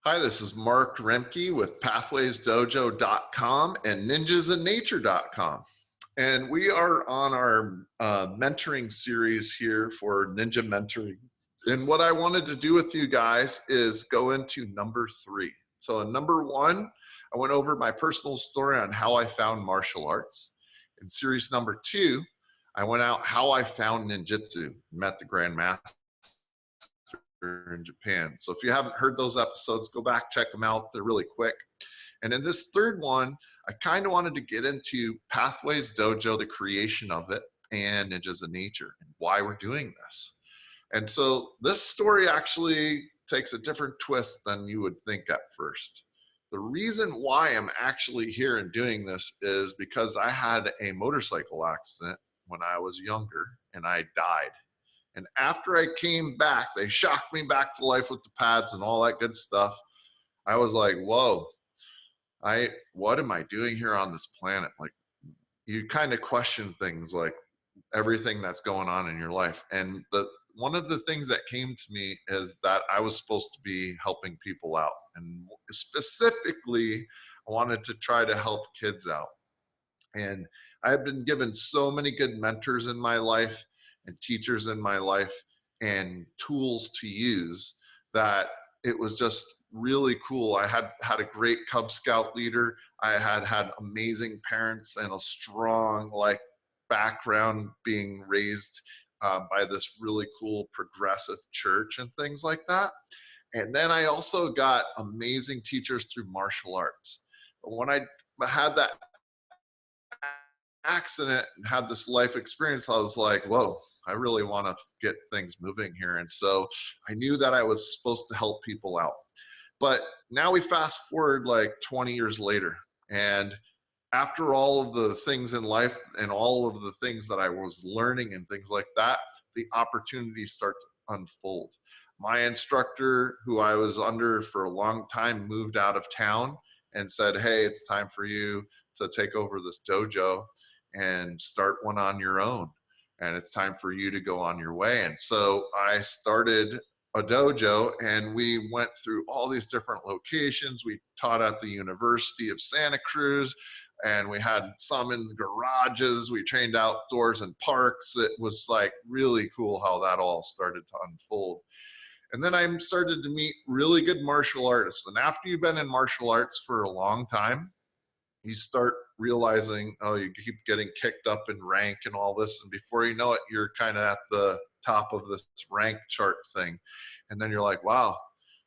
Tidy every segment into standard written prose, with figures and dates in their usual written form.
Hi, this is Mark Remke with PathwaysDojo.com and NinjasInNature.com. And we are on our mentoring series here for Ninja Mentoring. And what I wanted to do with you guys is go into number 3. So in number 1, I went over my personal story on how I found martial arts. In series number 2, I went out how I found ninjutsu, met the Grandmaster in Japan. So if you haven't heard those episodes, go back, check them out. They're really quick. And in this third one, I kind of wanted to get into Pathways Dojo, the creation of it, and Ninjas in Nature, and why we're doing this. And so this story actually takes a different twist than you would think at first. The reason why I'm actually here and doing this is because I had a motorcycle accident when I was younger and I died. And after I came back, they shocked me back to life with the pads and all that good stuff. I was like, whoa, what am I doing here on this planet? Like, you kind of question things like everything that's going on in your life. And one of the things that came to me is that I was supposed to be helping people out. And specifically, I wanted to try to help kids out. And I've been given so many good mentors in my life and teachers in my life and tools to use that it was just really cool. I had a great Cub Scout leader. I had amazing parents and a strong background being raised by this really cool progressive church and things like that. And then I also got amazing teachers through martial arts. But when I had that accident and had this life experience, I was like, whoa, I really want to get things moving here. And so I knew that I was supposed to help people out. But now we fast forward like 20 years later. And after all of the things in life and all of the things that I was learning and things like that, the opportunities start to unfold. My instructor, who I was under for a long time, moved out of town and said, hey, it's time for you to take over this dojo and start one on your own. And it's time for you to go on your way. And so I started a dojo and we went through all these different locations. We taught at the University of Santa Cruz and we had some in garages. We trained outdoors in parks. It was like really cool how that all started to unfold. And then I started to meet really good martial artists. And after you've been in martial arts for a long time, you start realizing, oh, you keep getting kicked up in rank and all this. And before you know it, you're kind of at the top of this rank chart thing. And then you're like, wow,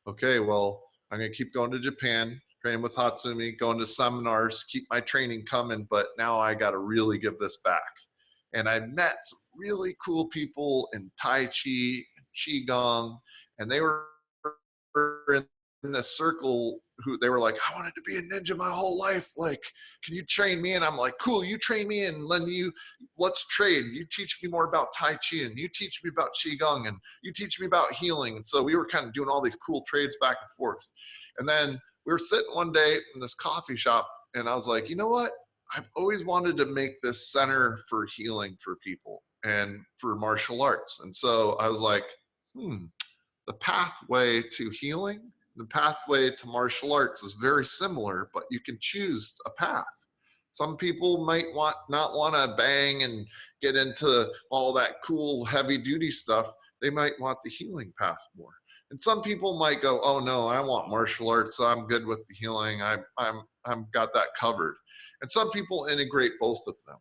okay, well, I'm going to keep going to Japan, training with Hatsumi, going to seminars, keep my training coming. But now I got to really give this back. And I met some really cool people in Tai Chi and Qigong, and they were in this circle who they were like, I wanted to be a ninja my whole life. Like, can you train me? And I'm like, cool, you train me and let's trade. You teach me more about Tai Chi and you teach me about Qigong and you teach me about healing. And so we were kind of doing all these cool trades back and forth. And then we were sitting one day in this coffee shop and I was like, you know what? I've always wanted to make this center for healing for people and for martial arts. And so I was like, the pathway to healing, the pathway to martial arts is very similar, but you can choose a path. Some people might not want to bang and get into all that cool heavy duty stuff. They might want the healing path more. And some people might go, oh no, I want martial arts, so I'm good with the healing. I'm got that covered. And some people integrate both of them.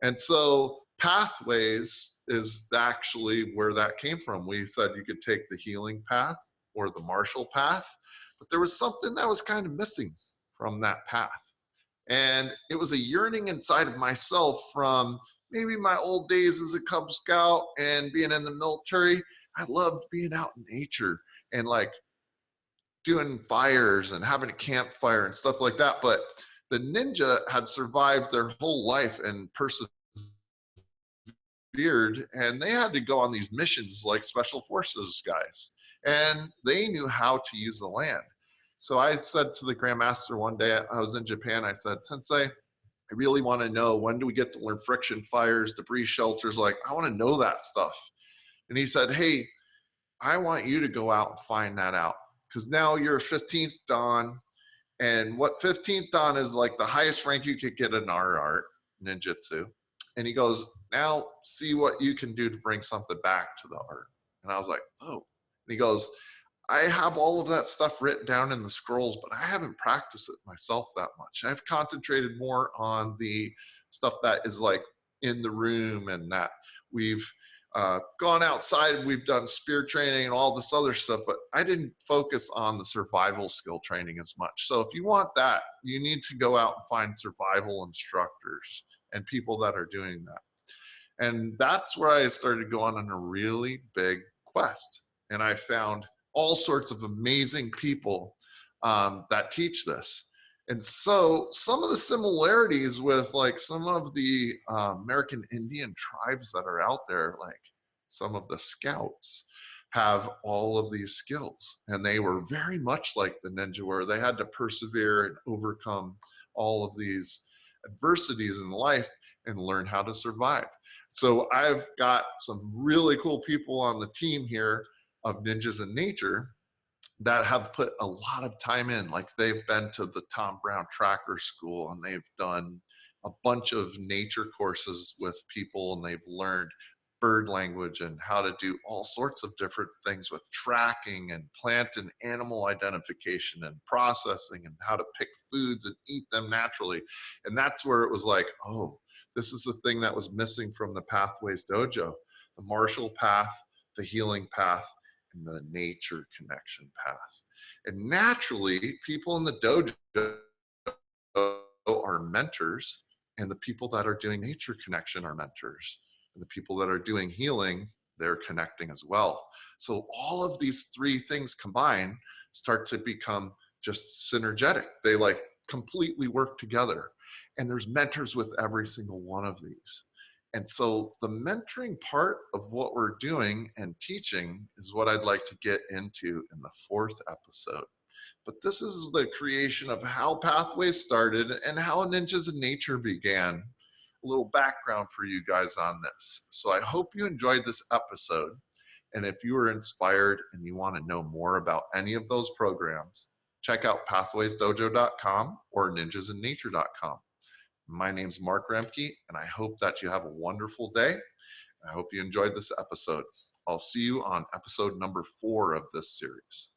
And so Pathways is actually where that came from. We said you could take the healing path or the martial path, but there was something that was kind of missing from that path. And it was a yearning inside of myself from maybe my old days as a Cub Scout and being in the military. I loved being out in nature and like doing fires and having a campfire and stuff like that. But the ninja had survived their whole life and persevered, and they had to go on these missions like special forces guys, and they knew how to use the land. So I said to the Grandmaster one day, I was in Japan, I said, Sensei, I really want to know, when do we get to learn friction fires, debris shelters? Like, I want to know that stuff. And he said, hey, I want you to go out and find that out. because now you're a 15th Dan, and what 15th Dan is like the highest rank you could get in our art, ninjutsu. And he goes, now see what you can do to bring something back to the art. And I was like, oh. And he goes, I have all of that stuff written down in the scrolls, but I haven't practiced it myself that much. I've concentrated more on the stuff that is like in the room, and that we've gone outside, we've done spear training and all this other stuff, but I didn't focus on the survival skill training as much. So if you want that, you need to go out and find survival instructors and people that are doing that. And that's where I started going on a really big quest. And I found all sorts of amazing people that teach this. And so some of the similarities with like some of the American Indian tribes that are out there, like some of the scouts, have all of these skills. And they were very much like the ninja, where they had to persevere and overcome all of these adversities in life and learn how to survive. So I've got some really cool people on the team here of Ninjas in Nature that have put a lot of time in. Like they've been to the Tom Brown Tracker School, and they've done a bunch of nature courses with people, and they've learned bird language and how to do all sorts of different things with tracking and plant and animal identification and processing, and how to pick foods and eat them naturally. And that's where it was like, oh, this is the thing that was missing from the Pathways Dojo: the martial path, the healing path, and the nature connection path. And naturally, people in the dojo are mentors, and the people that are doing nature connection are mentors. And the people that are doing healing, they're connecting as well. So all of these three things combined start to become just synergetic. They like completely work together. And there's mentors with every single one of these. And so the mentoring part of what we're doing and teaching is what I'd like to get into in the fourth episode. But this is the creation of how Pathways started and how Ninjas in Nature began. A little background for you guys on this. So I hope you enjoyed this episode. And if you were inspired and you want to know more about any of those programs, check out pathwaysdojo.com or ninjasinnature.com. My name's Mark Remke, and I hope that you have a wonderful day. I hope you enjoyed this episode. I'll see you on episode number 4 of this series.